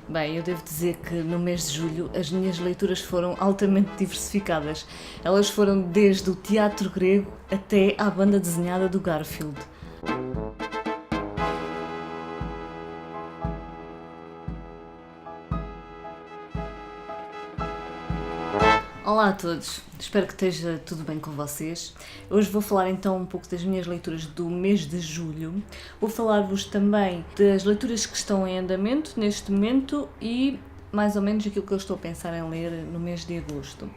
Bem, eu devo dizer que no mês de julho as minhas leituras foram altamente diversificadas. Elas foram desde o teatro grego até à banda desenhada do Garfield. Olá a todos, espero que esteja tudo bem com vocês. Hoje vou falar então um pouco das minhas leituras do mês de julho. Vou falar-vos também das leituras que estão em andamento neste momento e mais ou menos aquilo que eu estou a pensar em ler no mês de agosto.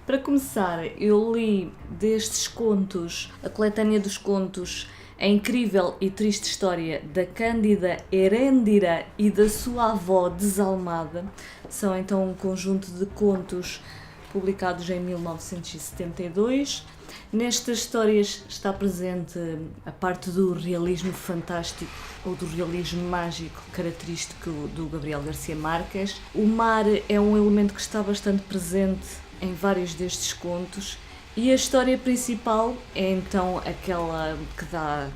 Para começar, eu li destes contos, a coletânea dos contos A Incrível e Triste História da Cândida Herêndira e da sua avó desalmada. São então um conjunto de contos publicados em 1972. Nestas histórias está presente a parte do realismo fantástico ou do realismo mágico característico do Gabriel García Márquez. O mar é um elemento que está bastante presente em vários destes contos e a história principal é então aquela que dá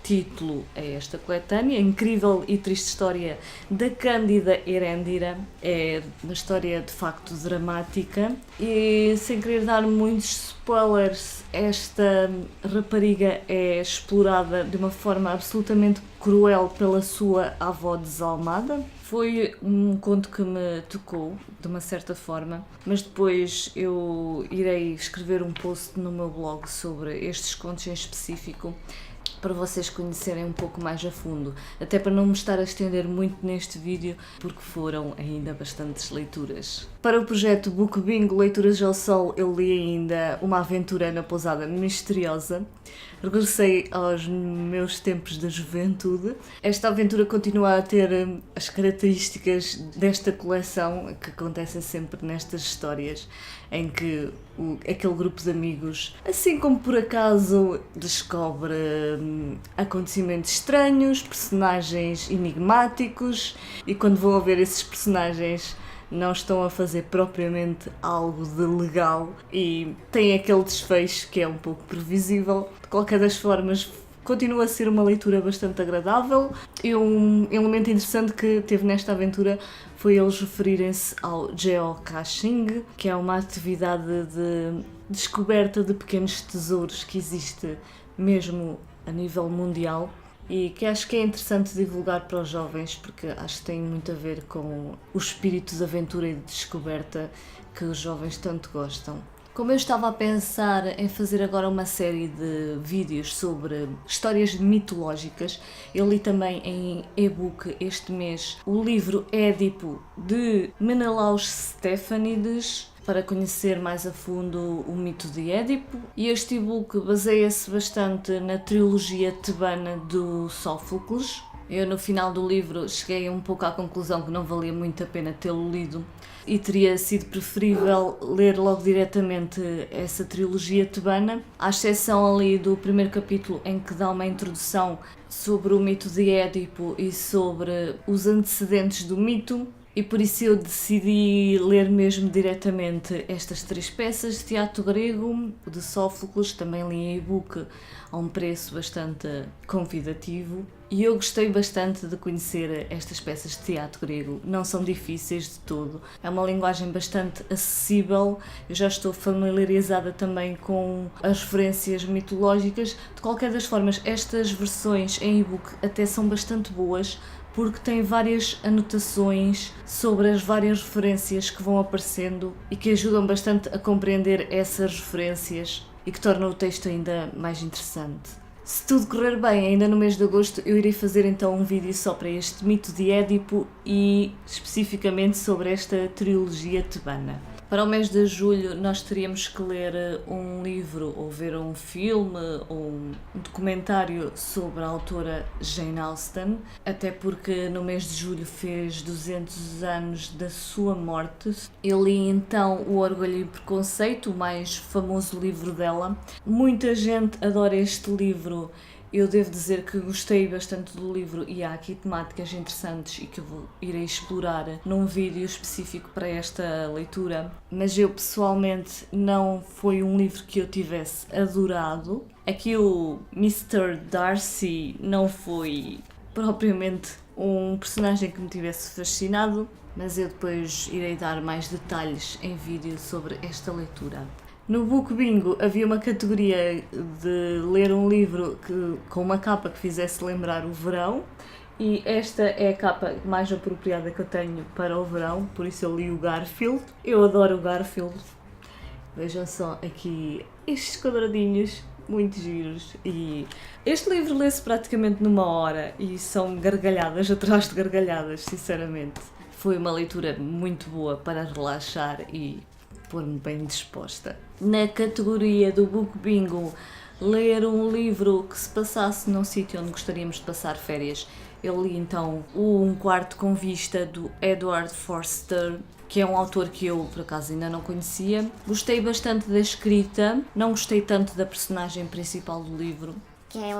título a esta coletânea, A Incrível e Triste História da Cândida Herêndira. É uma história de facto dramática e, sem querer dar muitos spoilers, esta rapariga é explorada de uma forma absolutamente cruel pela sua avó desalmada. Foi um conto que me tocou de uma certa forma, mas depois eu irei escrever um post no meu blog sobre estes contos em específico, para vocês conhecerem um pouco mais a fundo, até para não me estar a estender muito neste vídeo, porque foram ainda bastantes leituras. Para o projeto Book Bingo Leituras ao Sol, eu li ainda Uma Aventura na Pousada Misteriosa. Regressei aos meus tempos da juventude. Esta aventura continua a ter as características desta coleção, que acontecem sempre nestas histórias, em que aquele grupo de amigos, assim como por acaso, descobre acontecimentos estranhos, personagens enigmáticos, e quando vão a ver esses personagens não estão a fazer propriamente algo de legal e tem aquele desfecho que é um pouco previsível. De qualquer das formas, continua a ser uma leitura bastante agradável e um elemento interessante que teve nesta aventura foi eles referirem-se ao geocaching, que é uma atividade de descoberta de pequenos tesouros que existe mesmo a nível mundial e que acho que é interessante divulgar para os jovens, porque acho que tem muito a ver com o espírito de aventura e de descoberta que os jovens tanto gostam. Como eu estava a pensar em fazer agora uma série de vídeos sobre histórias mitológicas, eu li também em e-book este mês o livro Édipo de Menelaus Stefanides, para conhecer mais a fundo o mito de Édipo, e este e-book baseia-se bastante na trilogia tebana do Sófocles. Eu no final do livro cheguei um pouco à conclusão que não valia muito a pena tê-lo lido e teria sido preferível ler logo diretamente essa trilogia tebana, à exceção ali do primeiro capítulo em que dá uma introdução sobre o mito de Édipo e sobre os antecedentes do mito. E por isso eu decidi ler mesmo diretamente estas três peças de teatro grego, de Sófocles, também li em e-book a um preço bastante convidativo. E eu gostei bastante de conhecer estas peças de teatro grego, não são difíceis de todo, é uma linguagem bastante acessível, eu já estou familiarizada também com as referências mitológicas. De qualquer das formas, estas versões em e-book até são bastante boas, porque tem várias anotações sobre as várias referências que vão aparecendo e que ajudam bastante a compreender essas referências e que tornam o texto ainda mais interessante. Se tudo correr bem, ainda no mês de agosto eu irei fazer então um vídeo só para este mito de Édipo e especificamente sobre esta trilogia tebana. Para o mês de julho nós teríamos que ler um livro ou ver um filme ou um documentário sobre a autora Jane Austen, até porque no mês de julho fez 200 anos da sua morte. Eu li então O Orgulho e o Preconceito, o mais famoso livro dela. Muita gente adora este livro. Eu devo dizer que gostei bastante do livro e há aqui temáticas interessantes e que eu irei explorar num vídeo específico para esta leitura, mas eu pessoalmente não foi um livro que eu tivesse adorado. Aqui o Mr. Darcy não foi propriamente um personagem que me tivesse fascinado, mas eu depois irei dar mais detalhes em vídeo sobre esta leitura. No Book Bingo havia uma categoria de ler um livro com uma capa que fizesse lembrar o verão, e esta é a capa mais apropriada que eu tenho para o verão, por isso eu li o Garfield. Eu adoro o Garfield. Vejam só aqui estes quadradinhos, muito giros. E este livro lê-se praticamente numa hora e são gargalhadas atrás de gargalhadas, sinceramente. Foi uma leitura muito boa para relaxar e pôr-me bem disposta. Na categoria do Book Bingo, ler um livro que se passasse num sítio onde gostaríamos de passar férias. Eu li então o Um Quarto com Vista, do Edward Forster, que é um autor que eu, por acaso, ainda não conhecia. Gostei bastante da escrita, não gostei tanto da personagem principal do livro. Que é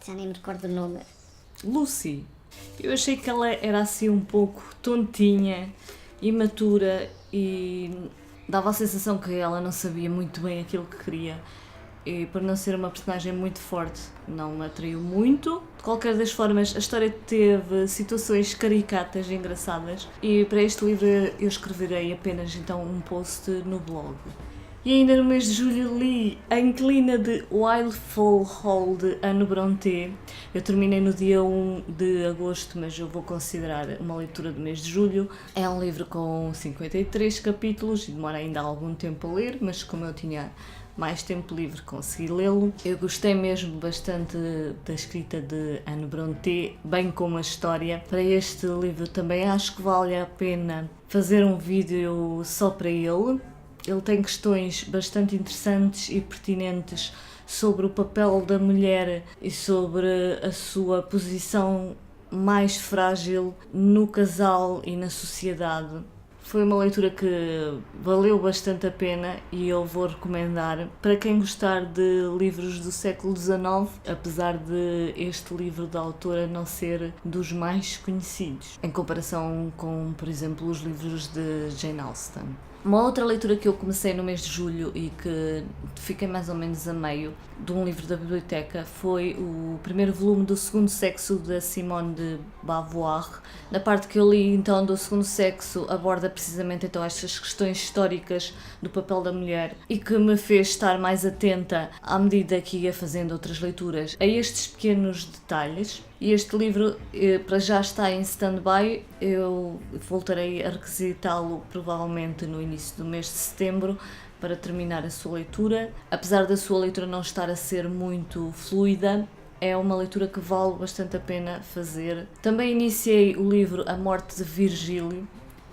já nem me recordo o nome. Lucy. Eu achei que ela era assim um pouco tontinha, imatura, e dava a sensação que ela não sabia muito bem aquilo que queria. E por não ser uma personagem muito forte, não me atraiu muito. De qualquer das formas, a história teve situações caricatas e engraçadas, e para este livro eu escreverei apenas então um post no blog. E ainda no mês de julho li A Inquilina de Wildfall Hall, de Anne Brontë. Eu terminei no dia 1 de agosto, mas eu vou considerar uma leitura do mês de julho. É um livro com 53 capítulos e demora ainda algum tempo a ler, mas como eu tinha mais tempo livre consegui lê-lo. Eu gostei mesmo bastante da escrita de Anne Brontë, bem como a história. Para este livro também acho que vale a pena fazer um vídeo só para ele. Ele tem questões bastante interessantes e pertinentes sobre o papel da mulher e sobre a sua posição mais frágil no casal e na sociedade. Foi uma leitura que valeu bastante a pena e eu vou recomendar para quem gostar de livros do século XIX, apesar de este livro da autora não ser dos mais conhecidos, em comparação com, por exemplo, os livros de Jane Austen. Uma outra leitura que eu comecei no mês de julho e que fiquei mais ou menos a meio de um livro da biblioteca foi o primeiro volume do Segundo Sexo, da Simone de Beauvoir. Na parte que eu li então do Segundo Sexo aborda precisamente então estas questões históricas do papel da mulher e que me fez estar mais atenta à medida que ia fazendo outras leituras a estes pequenos detalhes. E este livro para já está em stand-by, eu voltarei a requisitá-lo provavelmente no início do mês de setembro para terminar a sua leitura. Apesar da sua leitura não estar a ser muito fluida, é uma leitura que vale bastante a pena fazer. Também iniciei o livro A Morte de Virgílio.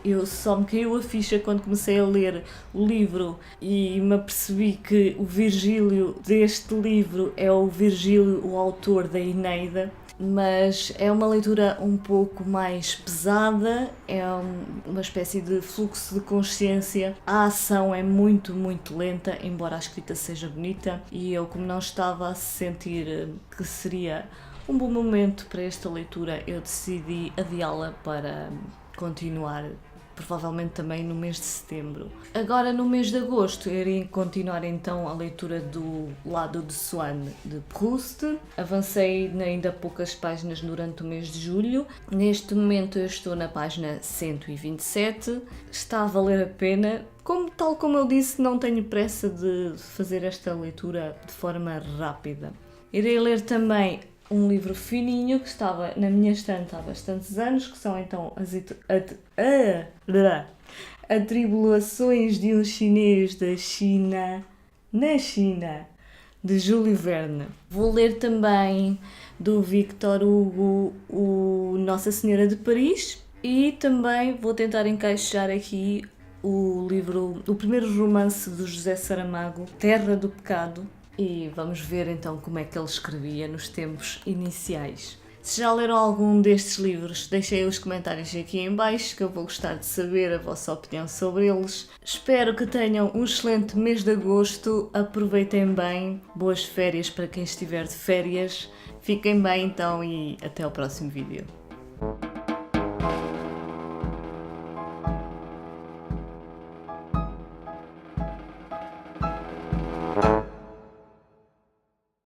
Eu só me caiu a ficha quando comecei a ler o livro e me apercebi que o Virgílio deste livro é o Virgílio, o autor da Eneida. Mas é uma leitura um pouco mais pesada, é uma espécie de fluxo de consciência. A ação é muito, muito lenta, embora a escrita seja bonita, e eu, como não estava a sentir que seria um bom momento para esta leitura, eu decidi adiá-la para continuar provavelmente também no mês de setembro. Agora, no mês de agosto, irei continuar então a leitura do Lado de Swann, de Proust. Avancei ainda poucas páginas durante o mês de julho. Neste momento eu estou na página 127. Está a valer a pena. Tal como eu disse, não tenho pressa de fazer esta leitura de forma rápida. Irei ler também um livro fininho que estava na minha estante há bastantes anos, que são então Atribulações de um Chinês da China, na China, de Júlio Verne. Vou ler também do Victor Hugo o Nossa Senhora de Paris e também vou tentar encaixar aqui o primeiro romance do José Saramago, Terra do Pecado. E vamos ver então como é que ele escrevia nos tempos iniciais. Se já leram algum destes livros, deixem os comentários aqui em baixo, que eu vou gostar de saber a vossa opinião sobre eles. Espero que tenham um excelente mês de agosto, aproveitem bem, boas férias para quem estiver de férias. Fiquem bem então e até ao próximo vídeo.